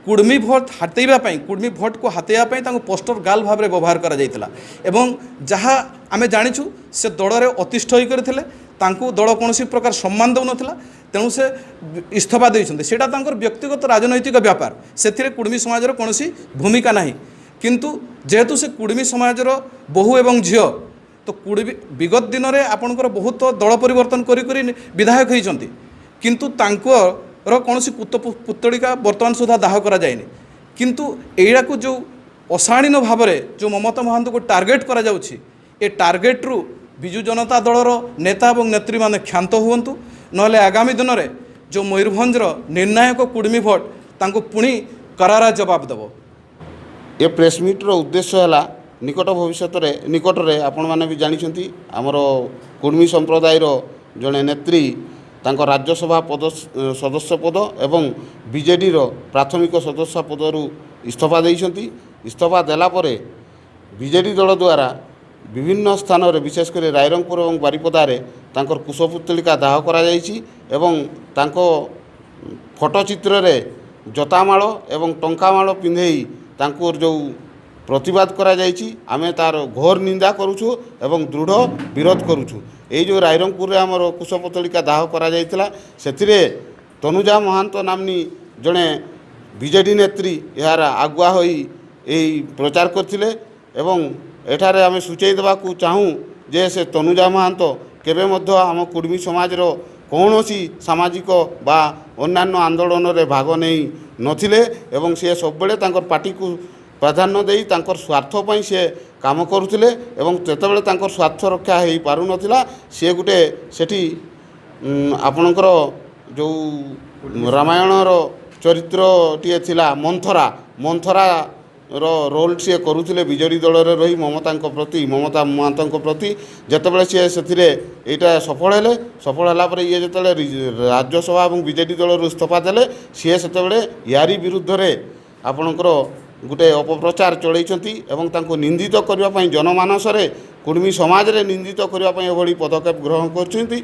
Kurmi vote हातेवाई Kurmi vote को हातेवाई poster गाल भाव में व्यवहार करा जहाँ आम जाचु से दल में अतिष्ठ होकर दल कौन प्रकार सम्मान दौन तेणु से इस्तीफा देते से व्यक्तिगत राजनैतिक व्यापार से कुर्मी समाजर कौन भूमिका ना किंतु जेहेतु से कुर्मी समाजर बहु एवं झील तो कुर्मी विगत दिन में आपणकर बहुत दल परिवर्तन करी विधायक होती किंतु तांकर कौन पुतलिका बर्तमान सुधा दाह करा जाएनि किंतु एड़ा को जो अशालीन भाव में जो ममता महांत को टार्गेट करा जाउछि ए टार्गेट रु विजु जनता दलर नेता और नेत्री माने क्षांत हुंतु नहले आगामी दिन में जो मयूरभंजर निर्णायक कुर्मी भोट तांको पुणी करारा जवाब देव। ये प्रेस मीटर उद्देश्य है निकट भविष्य निकटरे आपण मैंने भी जानते आमर कुर्मी संप्रदायर जड़े नेत्री तांको राज्यसभा पद सदस्य पद एवं बीजेडी प्राथमिक सदस्य पदरु इस्तीफा देइछंती। इस्तीफा देला परे बीजेडी दल द्वारा विभिन्न स्थान में विशेषकर रायरंगपुर और बारिपदार तांकर कुशपुतलिका दाह करा जाइछि एवं तांको फोटोचित्र रे जतामाळ एवं टंकामाळ पिंधेई तांको जो प्रतिवाद करा जाइछि आमे तार घोर निंदा करूछु एवं दृढ़ विरोध करूछु। ये जो रायरंगपुर रे हमर कुशपुतलिका दाह करा जाइतिला सेथिरे तनुजा महांत नामनी जड़े बीजेडी नेत्री यार आगुआ होई एई प्रचार करथिले एवं एठारे आमे सूचई देबाकू चाहूँ जे से तनुजा महांत केबे मध्य आम कुर्मी समाजर कौनसी सामाजिक बा अन्यान्य आंदोलन रे भाग नहीं नथिले एवं से सब बेले तांकर पार्टी को प्राधान्य देई तांकर स्वार्थ पई से काम करुथिले एवं तेतबेले तांकर स्वार्थ रक्षा हेई पारु नथिला से गुटे सेठी आपणकर जो रामायणर चरित्रटीए थिला मंथरा रोल सी करुले विजेडी दल में रही ममता ममता महांत प्रति जितेबाला सी से यहाँ सफल है सफल है ये जो राज्यसभा और विजेडी दल इस्तीफा देले सी से यारी विरुद्ध रे आपणकर गोटे अपप्रचार चलती निंदित करने जनमानस कुर्मी समाज रे निंदित करने पदक्षेप ग्रहण कर।